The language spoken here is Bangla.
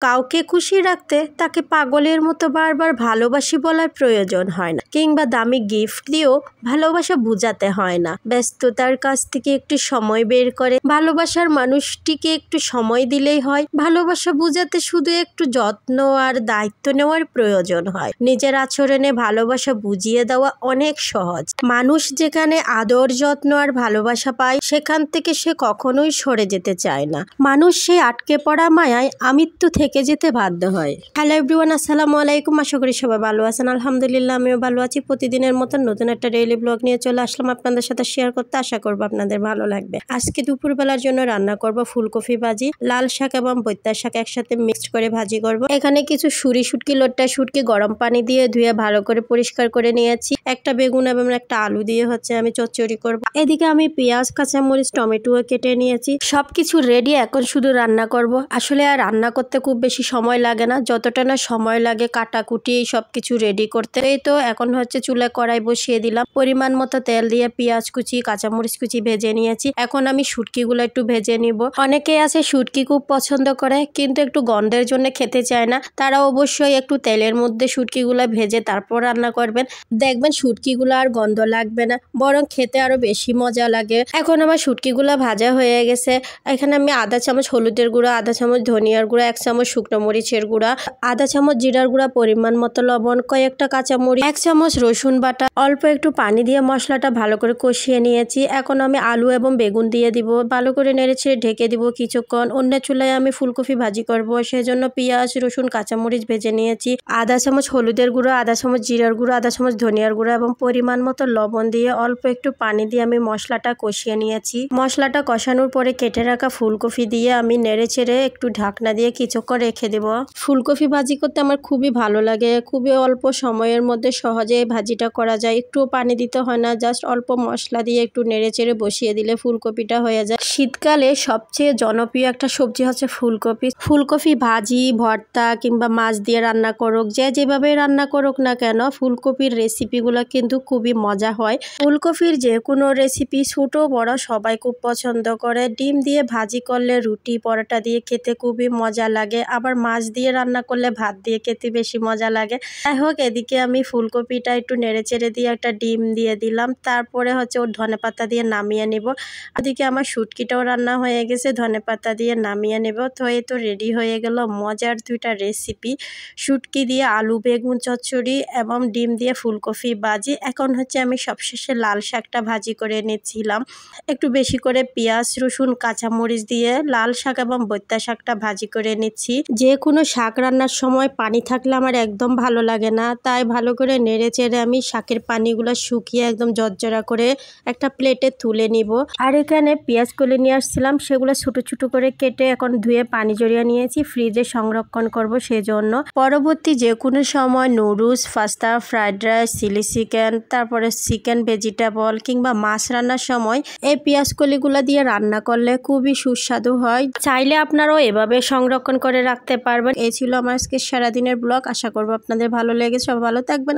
কাউকে খুশি রাখতে তাকে পাগলের মতো বারবার ভালোবাসি বলার প্রয়োজন হয় না, কিংবা দামি গিফট দিয়েও ভালোবাসা বোঝাতে হয় না। ব্যস্ততার কাছ থেকে একটু সময় বের করে ভালোবাসার মানুষটিকে একটু সময় দিলেই হয়। ভালোবাসা বোঝাতে শুধু একটু যত্ন আর দায়িত্ব নেওয়ার প্রয়োজন হয়। নিজের আচরণে ভালোবাসা বুঝিয়ে দেওয়া অনেক সহজ। মানুষ যেখানে আদর, যত্ন আর ভালোবাসা পায়, সেখান থেকে সে কখনোই সরে যেতে চায় না। মানুষ সেই আটকে পড়া মায়ায় আমৃত্যু থেকে যেতে বাধ্য হয়। হ্যালো এভরিওয়ান, আসসালামু আলাইকুম। আশা করি সবাই ভালো আছেন। আলহামদুলিল্লাহ, আমিও ভালো আছি। প্রতিদিনের মতন নতুন একটা ডেইলি ব্লগ নিয়ে চলে আসলাম আপনাদের সাথে শেয়ার করতে। আশা করবো আপনাদের ভালো লাগবে। আজকে দুপুরবেলার জন্য রান্না করব ফুলকপি ভাজি, লাল শাক এবং বৈত্যা শাক একসাথে মিক্সড করে ভাজি করব। এখানে কিছু শুটকি, লোট্টা শুটকি গরম পানি দিয়ে ধুয়ে ভালো করে পরিষ্কার করে নিয়েছি। একটা বেগুন এবং একটা আলু দিয়ে আমি চচ্চড়ি করব। এদিকে আমি পেঁয়াজ, কাঁচামরিচ, টমেটো কেটে নিয়েছি। সবকিছু রেডি, এখন শুধু রান্না করব। আসলে আর রান্না করতে খুব বেশি সময় লাগে না, যতটা না সময় লাগে কাটাকুটি সবকিছু রেডি করতে। এই তো এখন চুলায় কড়াই বসিয়ে দিলাম। পরিমাণ মতো তেল দিয়ে পেঁয়াজ কুচি, কাঁচামরিচ কুচি ভেজে নিয়েছি। এখন আমি শুটকিগুলো একটু ভেজে নিব। অনেকে আছে শুটকি খুব পছন্দ করে, কিন্তু একটু গন্ধের জন্য খেতে চায় না। তারা অবশ্যই একটু তেলের মধ্যে শুটকিগুলো ভেজে তারপর রান্না করবেন। দেখবেন শুটকিগুলো আর গন্ধ লাগবে না, বরং খেতে আরো বেশি মজা লাগে। এখন আমার শুটকিগুলো ভাজা হয়ে গেছে। এখানে আমি আধা চামচ হলুদের গুঁড়া, আধা চামচ ধনিয়ার গুঁড়া, 1 চামচ শুকনো মরিচের গুঁড়া, আধা চামচ জিরার গুঁড়া, পরিমাণ মতো লবণ, কয়েকটা কাঁচামরিচ, 1 চামচ রসুন বাটা, অল্প একটু পানি দিয়ে মশলাটা ভালো করে কষিয়ে নিয়েছি। এখন আমি আলু এবং বেগুন দিয়ে দিব। ভালো করে নেড়েছে ঢেকে দিব কিছুক্ষণ। অন্য চুলায় আমি ফুলকপি ভাজি করব, সেজন্য পেঁয়াজ, রসুন, কাঁচামরিচ ভেজে নিয়েছি। আধা চামচ হলুদের গুঁড়ো, আধা চামচ জিরার গুঁড়ো, আধা চামচ ধনিয়ার গুঁড়ো এবং পরিমাণ মতো লবণ দিয়ে অল্প একটু পানি দিয়ে আমি মশলাটা কষিয়ে নিয়েছি। মশলাটা কষানোর পরে কেটে রাখা ফুলকপি দিয়ে আমি নেড়ে ছেড়ে একটু ঢাকনা দিয়ে কিছুক্ষণ রেখে দেব। ফুলকপি ভাজি করতে আমার খুবই ভালো লাগে। খুবই অল্প সময়ের মধ্যে সহজে ভাজিটা করা যায়। একটু পানি দিতে হয় না, জাস্ট অল্প মশলা দিয়ে একটু নেড়ে চেড়ে বসিয়ে দিলে ফুলকপিটা হয়ে যায়। শীতকালে সবচেয়ে জনপ্রিয় একটা সবজি হচ্ছে ফুলকপি। ফুলকপি ভাজি, ভর্তা কিংবা মাছ দিয়ে রান্না করুক, যে যেভাবে রান্না করুক না কেন, ফুলকপির রেসিপিগুলো কিন্তু খুবই মজা হয়। ফুলকপির যে কোনো রেসিপি ছোট বড় সবাই খুব পছন্দ করে। ডিম দিয়ে ভাজি করলে, রুটি পরোটা দিয়ে খেতে খুবই মজা লাগে। আবার মাছ দিয়ে রান্না করলে ভাত দিয়ে খেতে বেশি মজা লাগে। যাই হোক, এদিকে আমি ফুলকপিটা একটু নেড়ে চেড়ে দিয়ে একটা ডিম দিয়ে দিলাম। তারপরে ওর ধনেপাতা দিয়ে নামিয়ে নেব। এদিকে আমার শুটকিটাও রান্না হয়ে গেছে, ধনেপাতা দিয়ে নামিয়ে নেব। তো এই তো রেডি হয়ে গেল মজার দুইটা রেসিপি, শুটকি দিয়ে আলু বেগুন চচ্চড়ি এবং ডিম দিয়ে ফুলকপি ভাজি। এখন আমি সবশেষে লাল শাকটা ভাজি করে নিচ্ছিলাম। একটু বেশি করে পেঁয়াজ, রসুন, কাঁচামরিচ দিয়ে লাল শাক এবং বৈত্যা শাকটা ভাজি করে নিচ্ছি। যে কোনো শাক রান্নার সময় পানি থাকলে আমার একদম ভালো লাগে না, তাই ভালো করে নেড়ে চেড়ে আমি শাকের পানিগুলো শুকিয়ে একদম জর্জরা করে একটা প্লেটে তুলে নিব। আর এখানে পেঁয়াজ কলে নিয়ে আসছিলাম, সেগুলো ছোট ছোট করে কেটে এখন ধুয়ে পানি জড়িয়ে নিয়েছি, ফ্রিজে সংরক্ষণ করব। সেজন্য পরবর্তী যে কোনো সময় noodles, pasta, fried rice, chilli chicken, তারপরে চিকেন ভেজিটেবল কিংবা মাছ রান্নার সময় এই পেঁয়াজ কলিগুলো দিয়ে রান্না করলে খুবই সুস্বাদু হয়। চাইলে আপনারাও এভাবে সংরক্ষণ করে রাখতে পারবেন। এই ছিল আমার আজকে সারাদিনের ব্লগ। আশা করবো আপনাদের ভালো লেগেছে। সব ভালো থাকবেন।